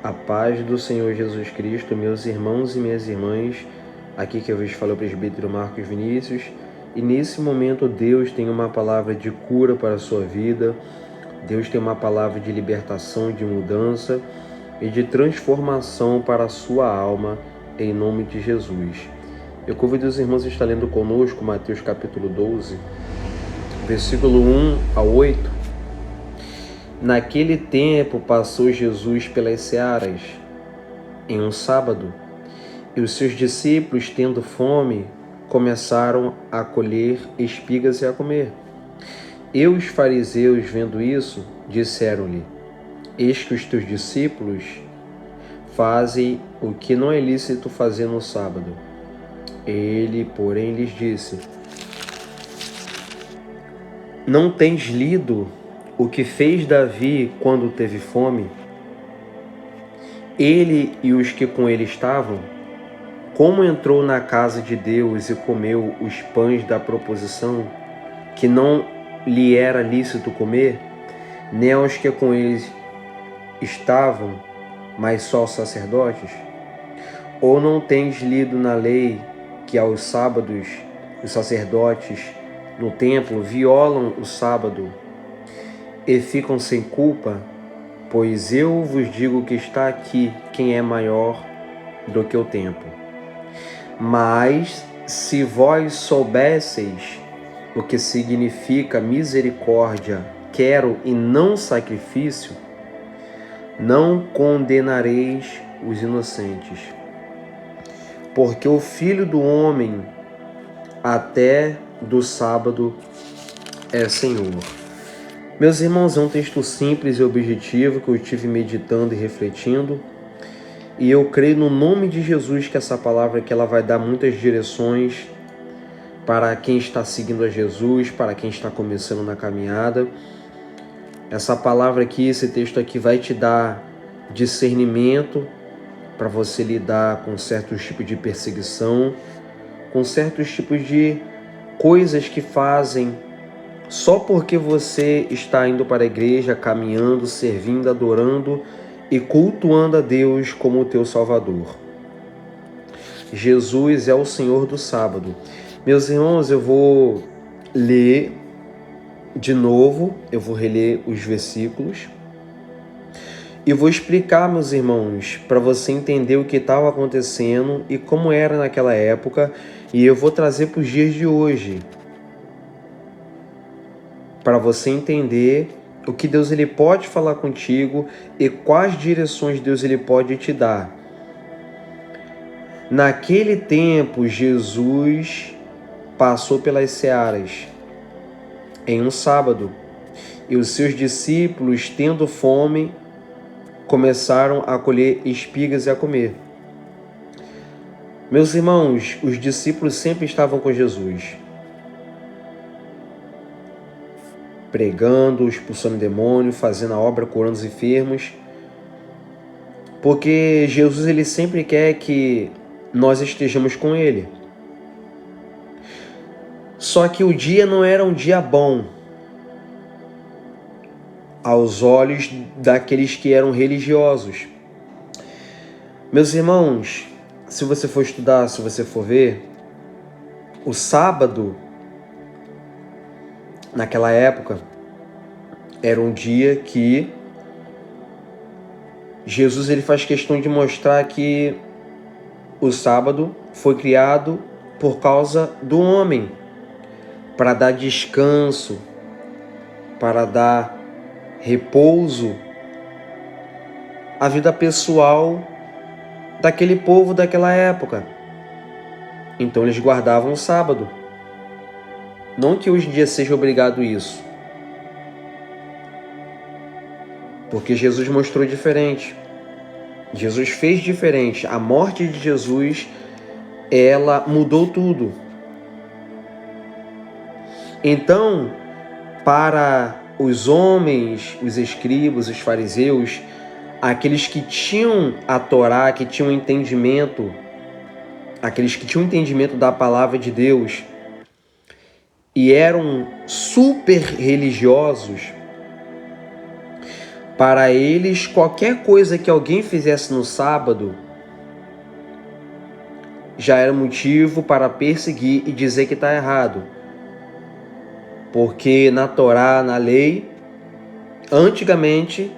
A paz do Senhor Jesus Cristo, meus irmãos e minhas irmãs, aqui que eu vos falo o presbítero Marcos Vinícius, e nesse momento Deus tem uma palavra de cura para a sua vida, Deus tem uma palavra de libertação, de mudança e de transformação para a sua alma, em nome de Jesus. Eu convido os irmãos a estar lendo conosco Mateus capítulo 12, versículo 1 a 8. Naquele tempo passou Jesus pelas searas, em um sábado, e os seus discípulos, tendo fome, começaram a colher espigas e a comer. E os fariseus, vendo isso, disseram-lhe: Eis que os teus discípulos fazem o que não é lícito fazer no sábado. Ele, porém, lhes disse: Não tens lido o que fez Davi quando teve fome? Ele e os que com ele estavam, como entrou na casa de Deus e comeu os pães da proposição, que não lhe era lícito comer, nem aos que com eles estavam, mas só aos sacerdotes? Ou não tens lido na lei que aos sábados os sacerdotes no templo violam o sábado e ficam sem culpa? Pois eu vos digo que está aqui quem é maior do que o templo. Mas se vós soubesseis o que significa misericórdia, quero e não sacrifício, não condenareis os inocentes. Porque o Filho do Homem até do sábado é Senhor. Meus irmãos, é um texto simples e objetivo que eu estive meditando e refletindo. E eu creio no nome de Jesus que essa palavra que ela vai dar muitas direções para quem está seguindo a Jesus, para quem está começando na caminhada. Essa palavra aqui, esse texto aqui vai te dar discernimento para você lidar com certos tipos de perseguição, com certos tipos de coisas que fazem só porque você está indo para a igreja, caminhando, servindo, adorando e cultuando a Deus como o teu Salvador. Jesus é o Senhor do sábado. Meus irmãos, eu vou ler de novo, eu vou reler os versículos e vou explicar, meus irmãos, para você entender o que estava acontecendo e como era naquela época, e eu vou trazer para os dias de hoje, para você entender o que Deus ele pode falar contigo e quais direções Deus ele pode te dar. Naquele tempo, Jesus passou pelas searas em um sábado, e os seus discípulos, tendo fome, começaram a colher espigas e a comer. Meus irmãos, os discípulos sempre estavam com Jesus, pregando, expulsando demônio, fazendo a obra, curando os enfermos, porque Jesus ele sempre quer que nós estejamos com ele. Só que o dia não era um dia bom aos olhos daqueles que eram religiosos. Meus irmãos, se você for estudar, se você for ver, o sábado naquela época era um dia que Jesus ele faz questão de mostrar que o sábado foi criado por causa do homem, para dar descanso, para dar repouso à vida pessoal daquele povo daquela época. Então eles guardavam o sábado. Não que hoje em dia seja obrigado isso, porque Jesus mostrou diferente. Jesus fez diferente. A morte de Jesus, ela mudou tudo. Então, para os homens, os escribas, os fariseus, aqueles que tinham a Torá, que tinham entendimento, aqueles que tinham entendimento da palavra de Deus e eram super religiosos, Para eles, qualquer coisa que alguém fizesse no sábado já era motivo para perseguir e dizer que está errado. Porque na Torá, na lei, antigamente,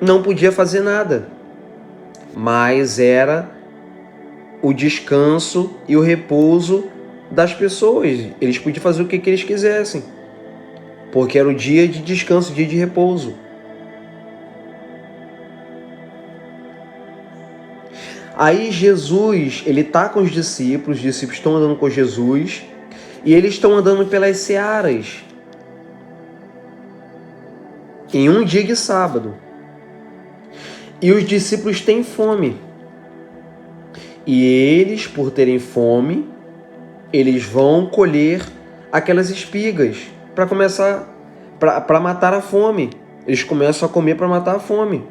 não podia fazer nada, mas era o descanso e o repouso das pessoas. Eles podiam fazer o que eles quisessem, porque era o dia de descanso, dia de repouso. Aí Jesus, ele está com os discípulos estão andando com Jesus, e eles estão andando pelas searas, em um dia de sábado. E os discípulos têm fome. E eles, por terem fome, eles vão colher aquelas espigas para matar a fome. Eles começam a comer para matar a fome.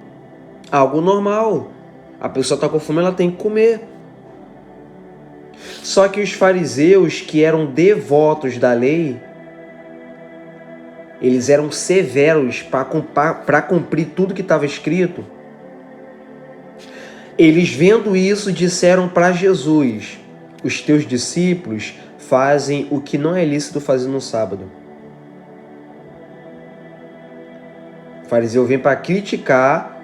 Algo normal. A pessoa está com fome, ela tem que comer. Só que os fariseus, que eram devotos da lei, eles eram severos para cumprir tudo que estava escrito. Eles, vendo isso, disseram para Jesus: os teus discípulos fazem o que não é lícito fazer no sábado. O fariseu vem para criticar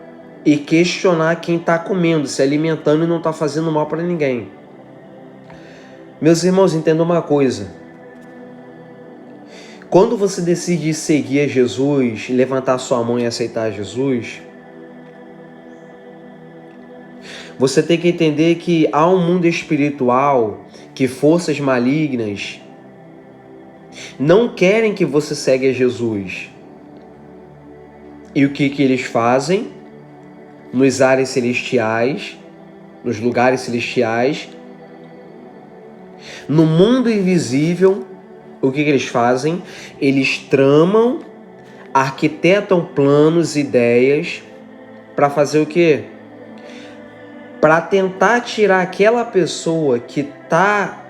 e questionar quem está comendo, se alimentando e não está fazendo mal para ninguém. Meus irmãos, entendam uma coisa. Quando você decide seguir a Jesus, levantar sua mão e aceitar Jesus, você tem que entender que há um mundo espiritual, que forças malignas não querem que você segue a Jesus. E o que eles fazem? Nos ares celestiais, nos lugares celestiais, no mundo invisível, o que eles fazem? Eles tramam, arquitetam planos, ideias, para fazer o quê? Para tentar tirar aquela pessoa que está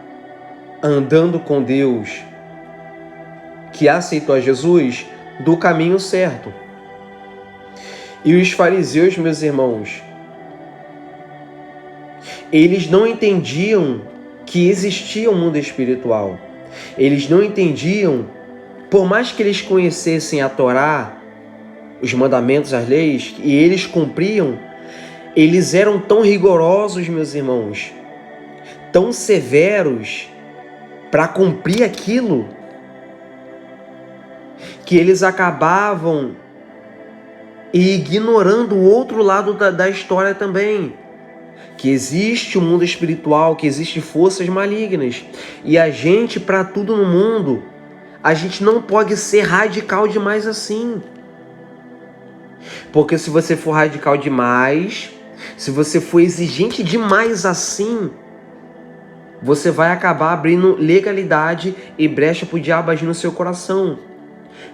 andando com Deus, que aceitou a Jesus, do caminho certo. E os fariseus, meus irmãos, eles não entendiam que existia um mundo espiritual. Eles não entendiam, por mais que eles conhecessem a Torá, os mandamentos, as leis, e eles cumpriam, eles eram tão rigorosos, meus irmãos, tão severos para cumprir aquilo, que eles acabavam ignorando o outro lado da história também. Que existe um mundo espiritual, que existe forças malignas. E a gente, para tudo no mundo, a gente não pode ser radical demais assim. Porque se você for radical demais, se você for exigente demais assim, você vai acabar abrindo legalidade e brecha para o diabo agir no seu coração.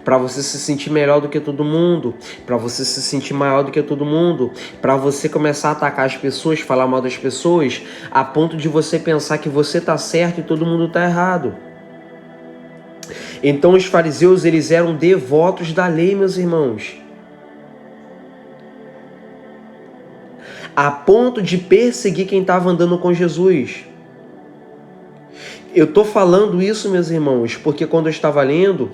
Para você se sentir melhor do que todo mundo, para você se sentir maior do que todo mundo, para você começar a atacar as pessoas, falar mal das pessoas, a ponto de você pensar que você está certo e todo mundo está errado. Então os fariseus, eles eram devotos da lei, meus irmãos, a ponto de perseguir quem estava andando com Jesus. Eu estou falando isso, meus irmãos, porque quando eu estava lendo,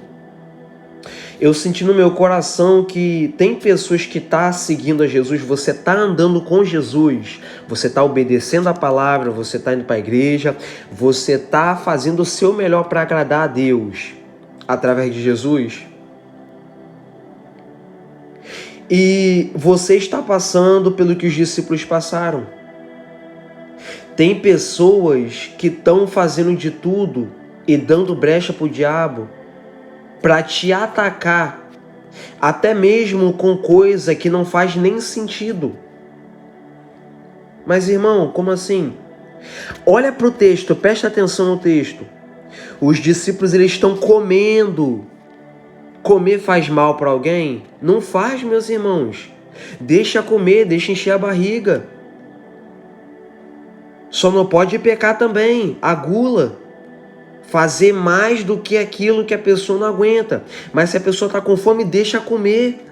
eu senti no meu coração que tem pessoas que estão seguindo a Jesus, você está andando com Jesus, você está obedecendo a palavra, você está indo para a igreja, você está fazendo o seu melhor para agradar a Deus através de Jesus. E você está passando pelo que os discípulos passaram. Tem pessoas que estão fazendo de tudo e dando brecha para o diabo para te atacar, até mesmo com coisa que não faz nem sentido. Mas irmão, como assim? Olha para o texto, presta atenção no texto. Os discípulos, eles estão comendo. Comer faz mal para alguém? Não faz, meus irmãos. Deixa comer, deixa encher a barriga. Só não pode pecar também, a gula. fazer mais do que aquilo que a pessoa não aguenta. Mas se a pessoa está com fome, deixa comer.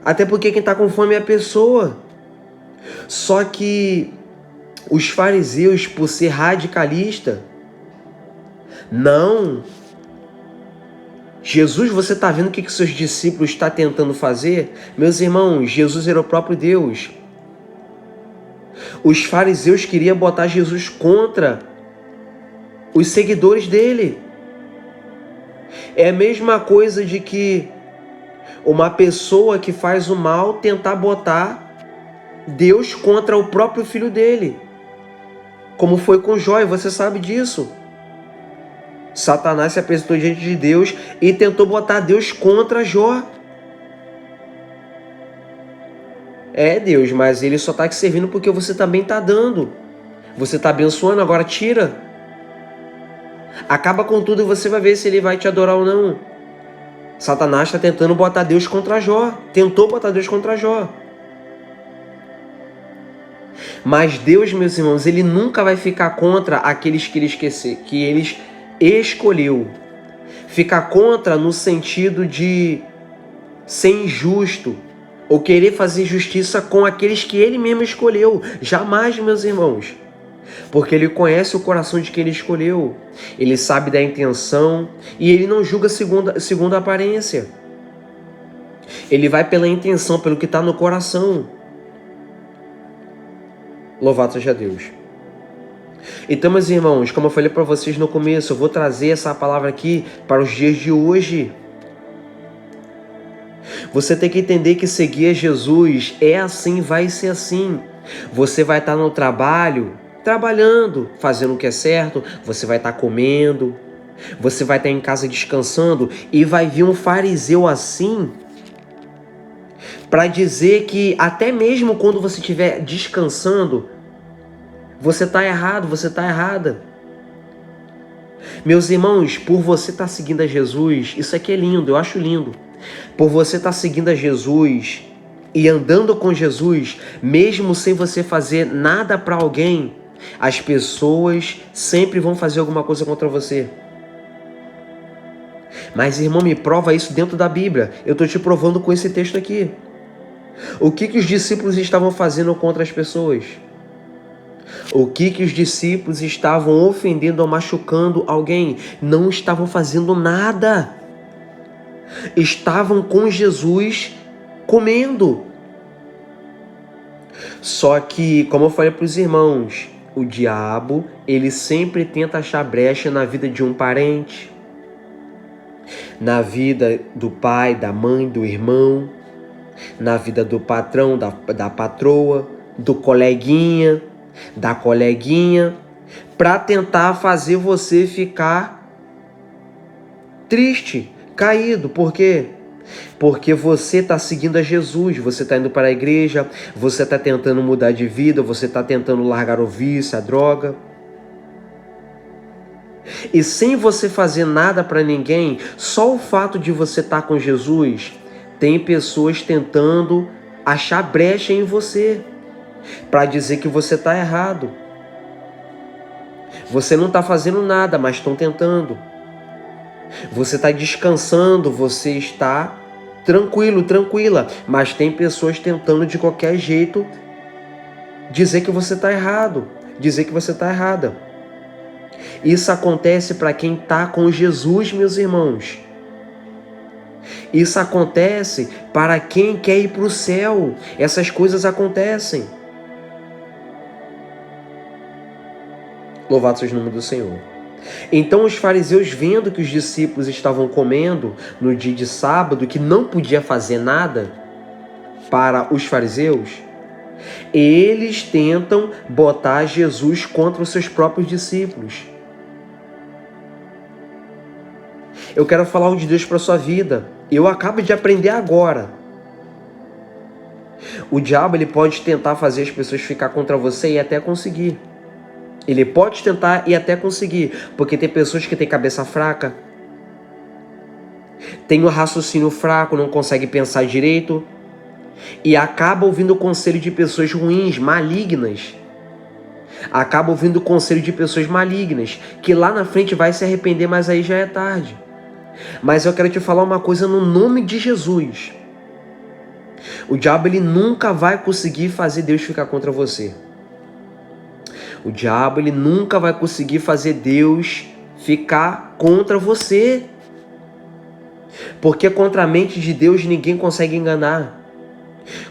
Até porque quem está com fome é a pessoa. Só que os fariseus, por ser radicalista, não. Jesus, você está vendo o que seus discípulos estão tentando fazer? Meus irmãos, Jesus era o próprio Deus. Os fariseus queriam botar Jesus contra os seguidores dele. É a mesma coisa de que uma pessoa que faz o mal tentar botar Deus contra o próprio filho dele. Como foi com Jó, e você sabe disso. Satanás se apresentou diante de Deus e tentou botar Deus contra Jó. É, Deus, mas ele só está te servindo porque você também está dando. Você está abençoando, agora tira. Acaba com tudo e você vai ver se ele vai te adorar ou não. Satanás está tentando botar Deus contra Jó. Tentou botar Deus contra Jó. Mas Deus, meus irmãos, ele nunca vai ficar contra aqueles que ele escolheu. Ficar contra no sentido de ser injusto ou querer fazer justiça com aqueles que ele mesmo escolheu. Jamais, meus irmãos. Porque ele conhece o coração de quem ele escolheu. Ele sabe da intenção e ele não julga segundo a aparência. Ele vai pela intenção, pelo que está no coração. Louvado seja Deus. Então, meus irmãos, como eu falei para vocês no começo, eu vou trazer essa palavra aqui para os dias de hoje. Você tem que entender que seguir a Jesus é assim, vai ser assim. Você vai estar no trabalho, trabalhando, fazendo o que é certo, você vai estar comendo, você vai estar em casa descansando e vai vir um fariseu assim para dizer que até mesmo quando você estiver descansando, você está errado, você está errada. Meus irmãos, por você estar seguindo a Jesus, isso aqui é lindo, eu acho lindo. Por você estar seguindo a Jesus e andando com Jesus, mesmo sem você fazer nada para alguém, as pessoas sempre vão fazer alguma coisa contra você. Mas, irmão, me prova isso dentro da Bíblia. Eu estou te provando com esse texto aqui. O que os discípulos estavam fazendo contra as pessoas? O que os discípulos estavam ofendendo ou machucando alguém? Não estavam fazendo nada. Estavam com Jesus comendo. Só que, como eu falei para os irmãos, o diabo, ele sempre tenta achar brecha na vida de um parente, na vida do pai, da mãe, do irmão, na vida do patrão, da patroa, do coleguinha, da coleguinha, para tentar fazer você ficar triste, caído. Por quê? Porque você está seguindo a Jesus, você está indo para a igreja, você está tentando mudar de vida, você está tentando largar o vício, a droga. E sem você fazer nada para ninguém, só o fato de você estar com Jesus, tem pessoas tentando achar brecha em você, para dizer que você está errado. Você não está fazendo nada, mas estão tentando. Você está descansando, você está tranquilo, tranquila, mas tem pessoas tentando de qualquer jeito dizer que você está errado, dizer que você está errada. Isso acontece para quem está com Jesus, meus irmãos. Isso acontece para quem quer ir para o céu. Essas coisas acontecem. Louvado seja o nome do Senhor. Então os fariseus, vendo que os discípulos estavam comendo no dia de sábado, que não podia fazer nada para os fariseus, eles tentam botar Jesus contra os seus próprios discípulos. Eu quero falar de Deus para a sua vida. Eu acabo de aprender agora. O diabo, ele pode tentar fazer as pessoas ficar contra você e até conseguir. Ele pode tentar e até conseguir, porque tem pessoas que têm cabeça fraca, tem um raciocínio fraco, não consegue pensar direito e acaba ouvindo o conselho de pessoas ruins, malignas. Acaba ouvindo o conselho de pessoas malignas, que lá na frente vai se arrepender, mas aí já é tarde. Mas eu quero te falar uma coisa no nome de Jesus. O diabo, ele nunca vai conseguir fazer Deus ficar contra você. O diabo, ele nunca vai conseguir fazer Deus ficar contra você. Porque contra a mente de Deus ninguém consegue enganar.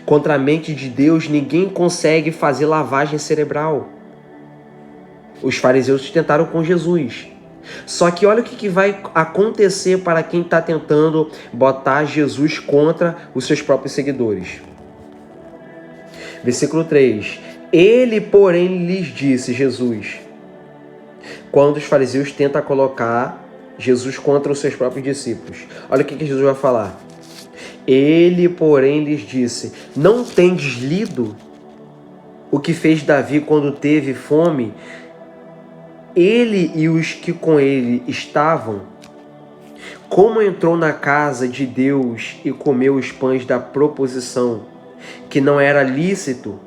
Contra a mente de Deus ninguém consegue fazer lavagem cerebral. Os fariseus tentaram com Jesus. Só que olha o que vai acontecer para quem está tentando botar Jesus contra os seus próprios seguidores. Versículo 3. Ele, porém, lhes disse, Jesus, quando os fariseus tentam colocar Jesus contra os seus próprios discípulos. Olha o que Jesus vai falar. Ele, porém, lhes disse, não tendes lido o que fez Davi quando teve fome? Ele e os que com ele estavam, como entrou na casa de Deus e comeu os pães da proposição, que não era lícito,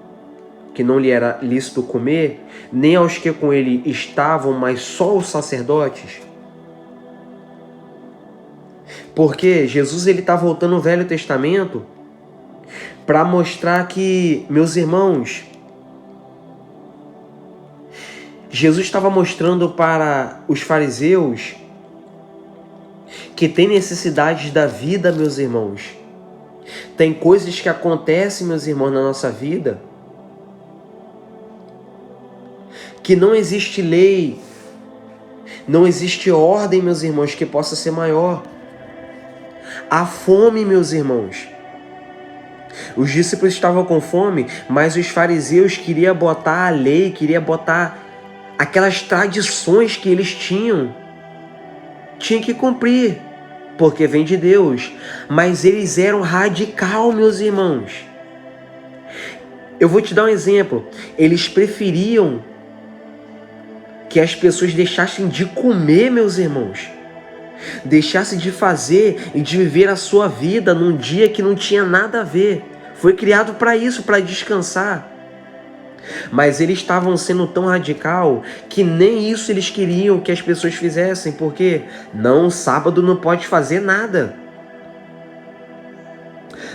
que não lhe era lícito comer, nem aos que com ele estavam, mas só os sacerdotes? Porque Jesus está voltando no Velho Testamento para mostrar que, meus irmãos, Jesus estava mostrando para os fariseus que tem necessidades da vida, meus irmãos. Tem coisas que acontecem, meus irmãos, na nossa vida, que não existe lei, não existe ordem, meus irmãos, que possa ser maior. Há fome, meus irmãos. Os discípulos estavam com fome, mas os fariseus queriam botar a lei, queriam botar aquelas tradições que eles tinham. Tinha que cumprir, porque vem de Deus. Mas eles eram radical, meus irmãos. Eu vou te dar um exemplo. Eles preferiam que as pessoas deixassem de comer, meus irmãos. Deixassem de fazer e de viver a sua vida num dia que não tinha nada a ver. Foi criado para isso, para descansar. Mas eles estavam sendo tão radical que nem isso eles queriam que as pessoas fizessem. Por quê? Não, sábado não pode fazer nada.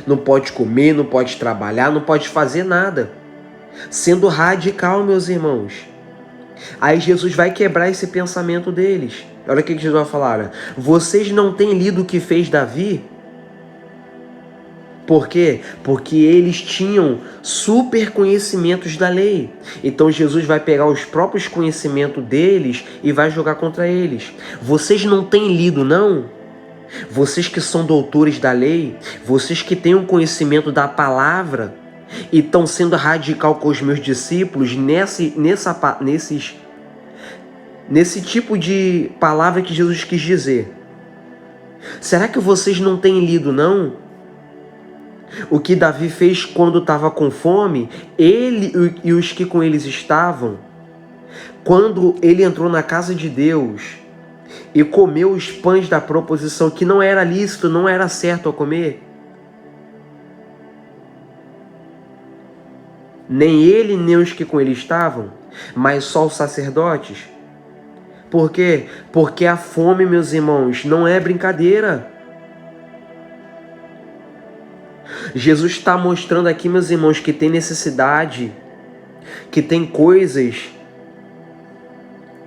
Não pode comer, não pode trabalhar, não pode fazer nada. Sendo radical, meus irmãos. Aí Jesus vai quebrar esse pensamento deles. Olha o que Jesus vai falar. Vocês não têm lido o que fez Davi? Por quê? Porque eles tinham super conhecimentos da lei. Então Jesus vai pegar os próprios conhecimentos deles e vai jogar contra eles. Vocês não têm lido, não? Vocês que são doutores da lei, vocês que têm um conhecimento da palavra e estão sendo radical com os meus discípulos nesse tipo de palavra que Jesus quis dizer. Será que vocês não têm lido, não? O que Davi fez quando estava com fome, ele e os que com eles estavam, quando ele entrou na casa de Deus e comeu os pães da proposição, que não era lícito, não era certo a comer. Nem ele, nem os que com ele estavam, mas só os sacerdotes. Por quê? Porque a fome, meus irmãos, não é brincadeira. Jesus está mostrando aqui, meus irmãos, que tem necessidade, que tem coisas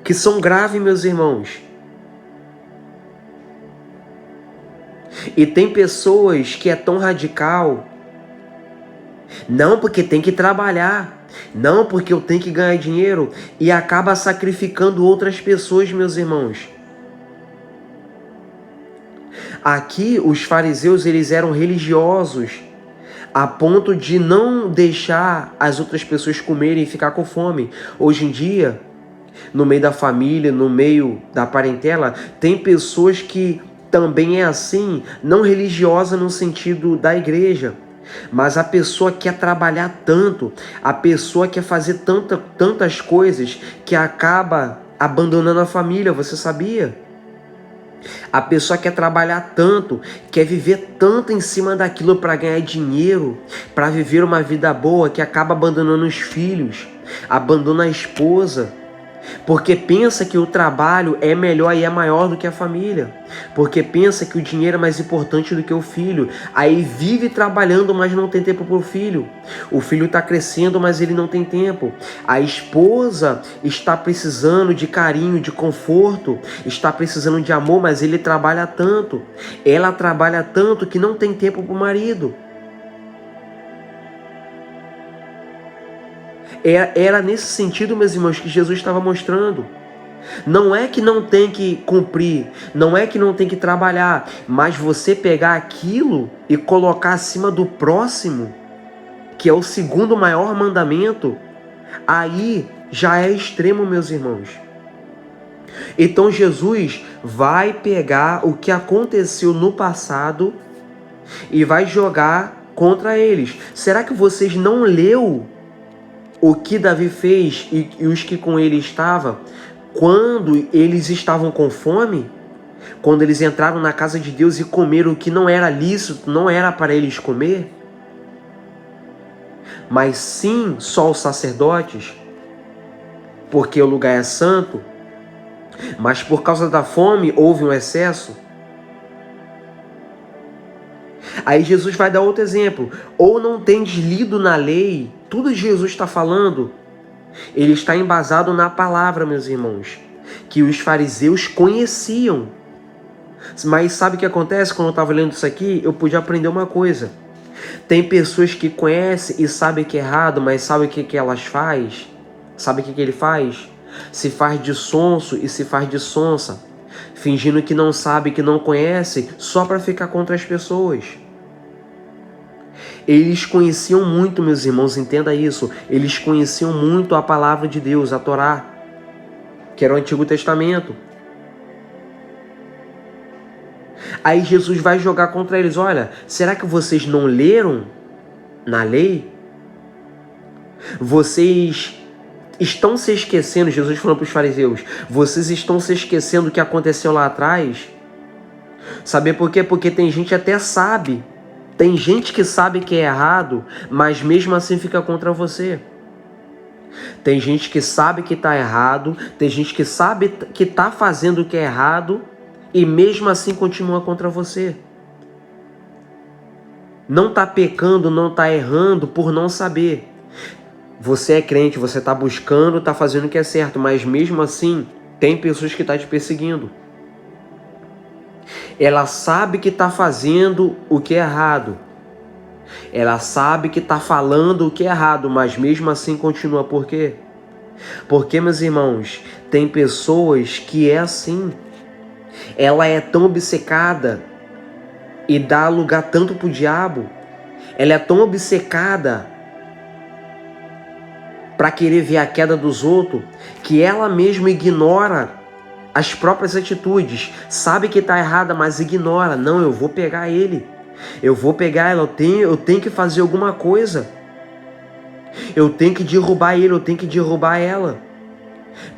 que são graves, meus irmãos. E tem pessoas que é tão radical. Não, porque tem que trabalhar. Não, porque eu tenho que ganhar dinheiro. E acaba sacrificando outras pessoas, meus irmãos. Aqui, os fariseus, eles eram religiosos a ponto de não deixar as outras pessoas comerem e ficar com fome. Hoje em dia, no meio da família, no meio da parentela, tem pessoas que também é assim, não religiosa no sentido da igreja, mas a pessoa quer trabalhar tanto, a pessoa quer fazer tantas coisas que acaba abandonando a família, você sabia? A pessoa quer trabalhar tanto, quer viver tanto em cima daquilo para ganhar dinheiro, para viver uma vida boa, que acaba abandonando os filhos, abandona a esposa, porque pensa que o trabalho é melhor e é maior do que a família, porque pensa que o dinheiro é mais importante do que o filho, aí vive trabalhando, mas não tem tempo para o filho está crescendo, mas ele não tem tempo, a esposa está precisando de carinho, de conforto, está precisando de amor, mas ele trabalha tanto, ela trabalha tanto que não tem tempo para o marido. Era nesse sentido, meus irmãos, que Jesus estava mostrando. Não é que não tem que cumprir, não é que não tem que trabalhar, mas você pegar aquilo e colocar acima do próximo, que é o segundo maior mandamento, aí já é extremo, meus irmãos. Então Jesus vai pegar o que aconteceu no passado e vai jogar contra eles. Será que vocês não leu o que Davi fez e os que com ele estavam, quando eles estavam com fome, quando eles entraram na casa de Deus e comeram o que não era lícito, não era para eles comer, mas sim só os sacerdotes, porque o lugar é santo, mas por causa da fome houve um excesso. Aí Jesus vai dar outro exemplo. Ou não tendes lido na lei? Tudo que Jesus está falando, ele está embasado na palavra, meus irmãos, que os fariseus conheciam. Mas sabe o que acontece? Quando eu estava lendo isso aqui, eu pude aprender uma coisa. Tem pessoas que conhecem e sabem que é errado, mas sabe o que elas fazem? Sabe o que ele faz? Se faz de sonso e se faz de sonsa, fingindo que não sabe, que não conhece, só para ficar contra as pessoas. Eles conheciam muito, meus irmãos, entenda isso. Eles conheciam muito a palavra de Deus, a Torá, que era o Antigo Testamento. Aí Jesus vai jogar contra eles. Olha, será que vocês não leram na lei? Vocês estão se esquecendo, Jesus falando para os fariseus, vocês estão se esquecendo do que aconteceu lá atrás? Sabe por quê? Porque tem gente até sabe. Tem gente que sabe que é errado, mas mesmo assim fica contra você. Tem gente que sabe que está errado, tem gente que sabe que está fazendo o que é errado e mesmo assim continua contra você. Não está pecando, não está errando por não saber. Você é crente, você está buscando, está fazendo o que é certo, mas mesmo assim tem pessoas que estão te perseguindo. Ela sabe que está fazendo o que é errado. Ela sabe que está falando o que é errado, mas mesmo assim continua. Por quê? Porque, meus irmãos, tem pessoas que é assim. Ela é tão obcecada e dá lugar tanto para o diabo. Ela é tão obcecada para querer ver a queda dos outros, que ela mesma ignora as próprias atitudes, sabe que está errada, mas ignora. Não, eu vou pegar ele, eu vou pegar ela, eu tenho que fazer alguma coisa, eu tenho que derrubar ele, eu tenho que derrubar ela.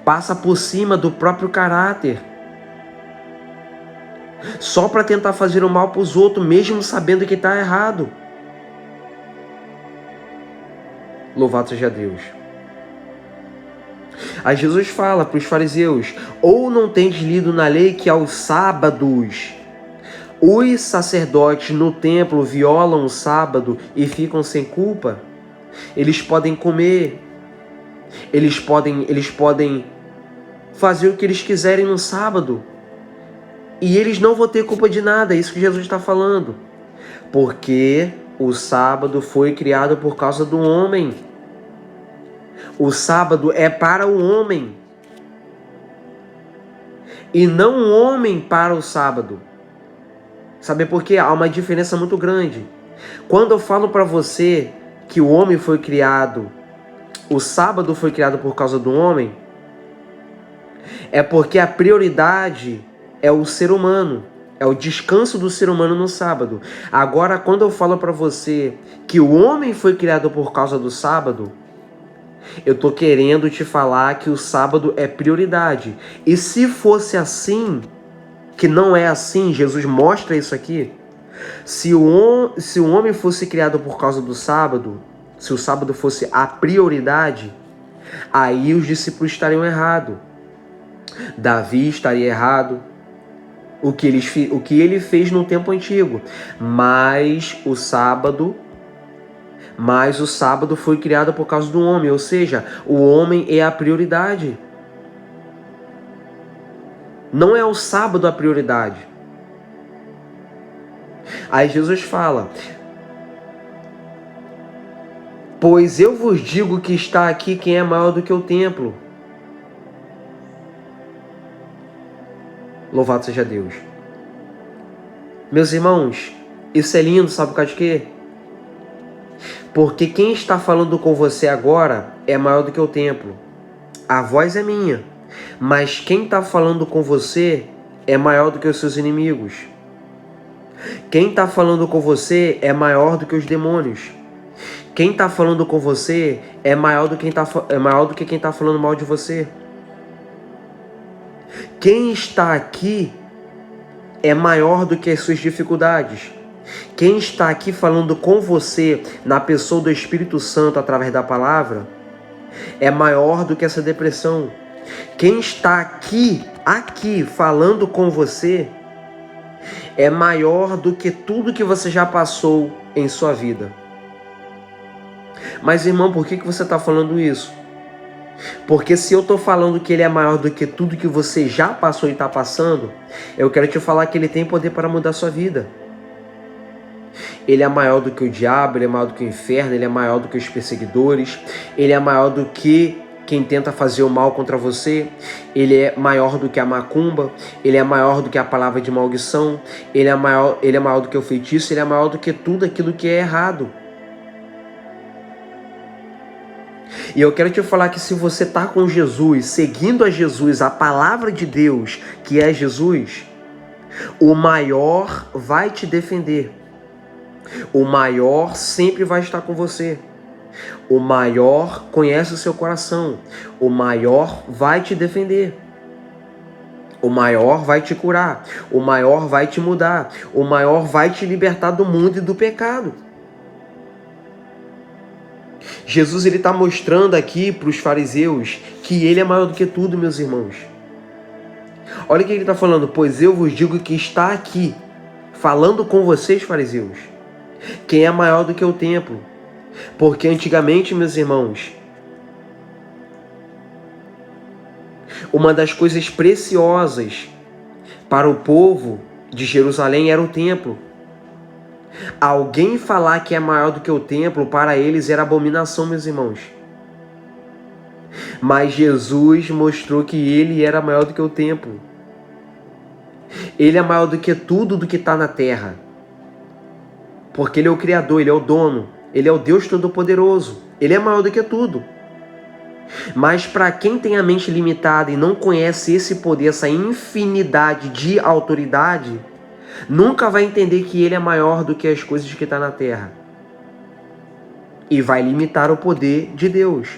Passa por cima do próprio caráter, só para tentar fazer o mal para os outros, mesmo sabendo que está errado. Louvado seja Deus. Aí Jesus fala para os fariseus, ou não tendes lido na lei que aos sábados os sacerdotes no templo violam o sábado e ficam sem culpa? Eles podem comer, eles podem fazer o que eles quiserem no sábado e eles não vão ter culpa de nada. É isso que Jesus está falando, porque o sábado foi criado por causa do homem. O sábado é para o homem e não o homem para o sábado. Sabe por quê? Há uma diferença muito grande. Quando eu falo para você que o homem foi criado, o sábado foi criado por causa do homem, é porque a prioridade é o ser humano, é o descanso do ser humano no sábado. Agora, quando eu falo para você que o homem foi criado por causa do sábado, eu tô querendo te falar que o sábado é prioridade. E se fosse assim, o que não é assim. Jesus mostra isso aqui. Se o homem fosse criado por causa do sábado, se o sábado fosse a prioridade, aí os discípulos estariam errados. Davi estaria errado, o que ele fez no tempo antigo. Mas o sábado foi criado por causa do homem, ou seja, o homem é a prioridade. Não é o sábado a prioridade. Aí Jesus fala: pois eu vos digo que está aqui quem é maior do que o templo. Louvado seja Deus. Meus irmãos, isso é lindo, sabe por causa de quê? Porque quem está falando com você agora é maior do que o templo. A voz é minha, mas quem está falando com você é maior do que os seus inimigos. Quem está falando com você é maior do que os demônios. Quem está falando com você é maior do que quem está falando mal de você. Quem está aqui é maior do que as suas dificuldades. Quem está aqui falando com você na pessoa do Espírito Santo através da palavra é maior do que essa depressão. Quem está aqui falando com você é maior do que tudo que você já passou em sua vida. Mas, irmão, por que você está falando isso? Porque se eu estou falando que ele é maior do que tudo que você já passou e está passando, eu quero te falar que ele tem poder para mudar a sua vida. Ele é maior do que o diabo, ele é maior do que o inferno, ele é maior do que os perseguidores, ele é maior do que quem tenta fazer o mal contra você, ele é maior do que a macumba, ele é maior do que a palavra de maldição, ele é maior do que o feitiço, ele é maior do que tudo aquilo que é errado. E eu quero te falar que se você está com Jesus, seguindo a Jesus, a palavra de Deus, que é Jesus, o maior vai te defender. O maior sempre vai estar com você. O maior conhece o seu coração. O maior vai te defender. O maior vai te curar. O maior vai te mudar. O maior vai te libertar do mundo e do pecado. Jesus está mostrando aqui para os fariseus que ele é maior do que tudo, meus irmãos. Olha o que ele está falando. Pois eu vos digo que está aqui, falando com vocês, fariseus, quem é maior do que o templo. Porque antigamente, meus irmãos, uma das coisas preciosas para o povo de Jerusalém era o templo. Alguém falar que é maior do que o templo, para eles era abominação, meus irmãos. Mas Jesus mostrou que ele era maior do que o templo. Ele é maior do que tudo do que está na terra. Porque ele é o Criador, ele é o dono, ele é o Deus Todo-Poderoso. Ele é maior do que tudo. Mas para quem tem a mente limitada e não conhece esse poder, essa infinidade de autoridade, nunca vai entender que ele é maior do que as coisas que estão na terra. E vai limitar o poder de Deus.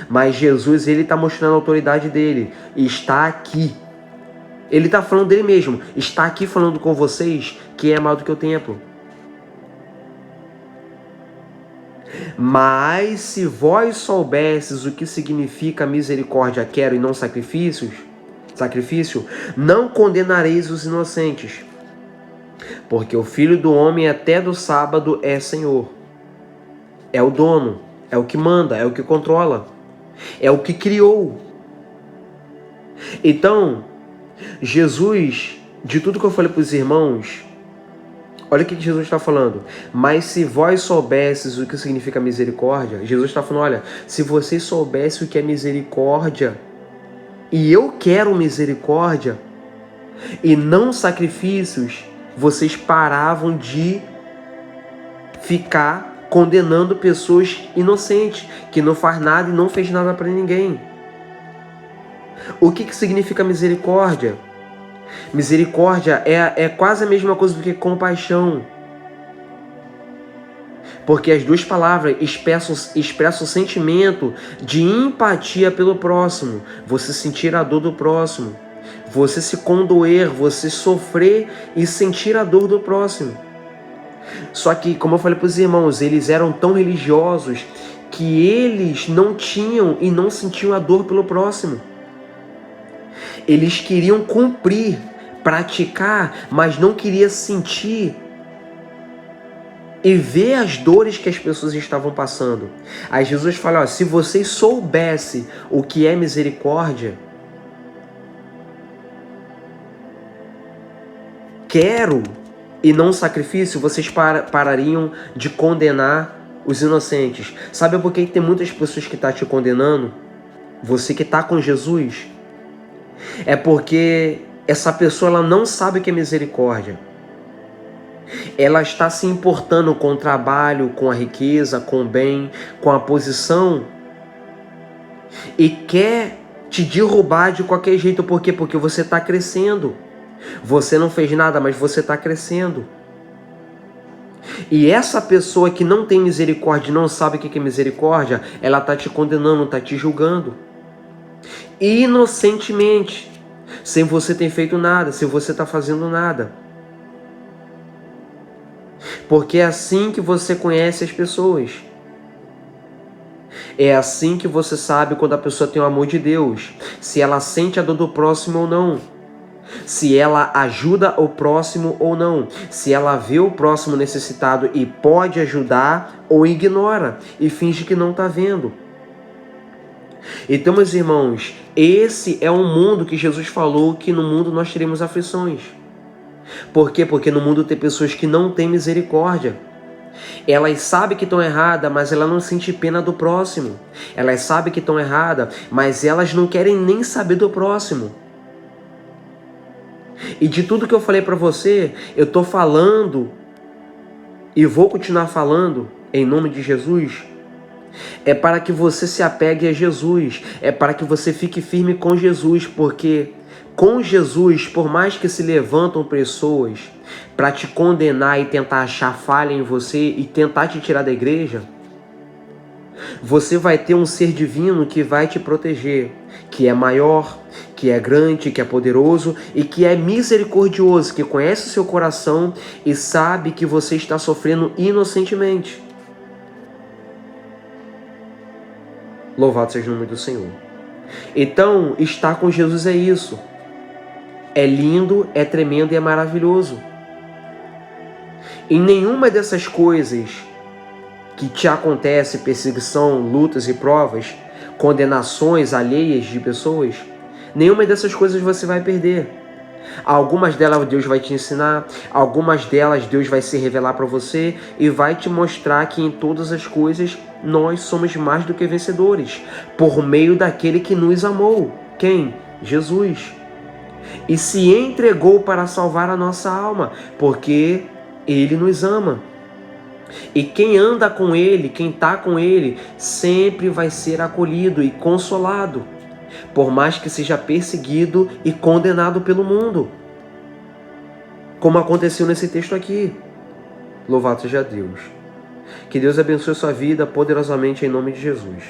Mas Jesus, ele está mostrando a autoridade dele. E está aqui. Ele está falando dele mesmo. Está aqui falando com vocês que é maior do que o templo. Mas se vós soubesses o que significa misericórdia quero e não sacrifício, não condenareis os inocentes. Porque o Filho do Homem até do sábado é Senhor. É o dono, é o que manda, é o que controla, é o que criou. Então, Jesus, de tudo que eu falei para os irmãos, olha o que Jesus está falando. Mas se vós soubesses o que significa misericórdia, Jesus está falando, olha, se vocês soubessem o que é misericórdia, e eu quero misericórdia, e não sacrifícios, vocês paravam de ficar condenando pessoas inocentes, que não faz nada e não fez nada para ninguém. O que significa misericórdia? Misericórdia é quase a mesma coisa do que compaixão. Porque as duas palavras expressam o sentimento de empatia pelo próximo. Você sentir a dor do próximo. você se condoer, você sofrer e sentir a dor do próximo. Só que, como eu falei para os irmãos, eles eram tão religiosos que eles não tinham e não sentiam a dor pelo próximo. Eles queriam cumprir, praticar, mas não queriam sentir e ver as dores que as pessoas estavam passando. Aí Jesus fala, ó, se vocês soubessem o que é misericórdia, quero e não sacrifício, vocês parariam de condenar os inocentes. Sabe por que tem muitas pessoas que estão te condenando? Você que está com Jesus? É porque essa pessoa ela não sabe o que é misericórdia. Ela está se importando com o trabalho, com a riqueza, com o bem, com a posição e quer te derrubar de qualquer jeito. Por quê? Porque você está crescendo. Você não fez nada, mas você está crescendo. E essa pessoa que não tem misericórdia, não sabe o que é misericórdia, ela está te condenando, está te julgando. Inocentemente, sem você ter feito nada, sem você estar fazendo nada. Porque é assim que você conhece as pessoas. É assim que você sabe quando a pessoa tem o amor de Deus, se ela sente a dor do próximo ou não, se ela ajuda o próximo ou não, se ela vê o próximo necessitado e pode ajudar ou ignora e finge que não está vendo. Então, meus irmãos, esse é um mundo que Jesus falou que no mundo nós teremos aflições. Por quê? Porque no mundo tem pessoas que não têm misericórdia. Elas sabem que estão erradas, mas elas não sentem pena do próximo. Elas sabem que estão erradas, mas elas não querem nem saber do próximo. E de tudo que eu falei para você, eu estou falando e vou continuar falando em nome de Jesus. É para que você se apegue a Jesus. É para que você fique firme com Jesus, porque com Jesus, por mais que se levantam pessoas para te condenar e tentar achar falha em você e tentar te tirar da igreja, você vai ter um ser divino que vai te proteger, que é maior, que é grande, que é poderoso e que é misericordioso, que conhece o seu coração e sabe que você está sofrendo inocentemente. Louvado seja o nome do Senhor. Então, estar com Jesus é isso. É lindo, é tremendo e é maravilhoso. Em nenhuma dessas coisas que te acontece, perseguição, lutas e provas, condenações alheias de pessoas, nenhuma dessas coisas você vai perder. Algumas delas Deus vai te ensinar, algumas delas Deus vai se revelar para você e vai te mostrar que em todas as coisas nós somos mais do que vencedores, por meio daquele que nos amou. Quem? Jesus. E se entregou para salvar a nossa alma, porque Ele nos ama. E quem anda com Ele, quem está com Ele, sempre vai ser acolhido e consolado, por mais que seja perseguido e condenado pelo mundo, como aconteceu nesse texto aqui. Louvado seja Deus. Que Deus abençoe sua vida poderosamente em nome de Jesus.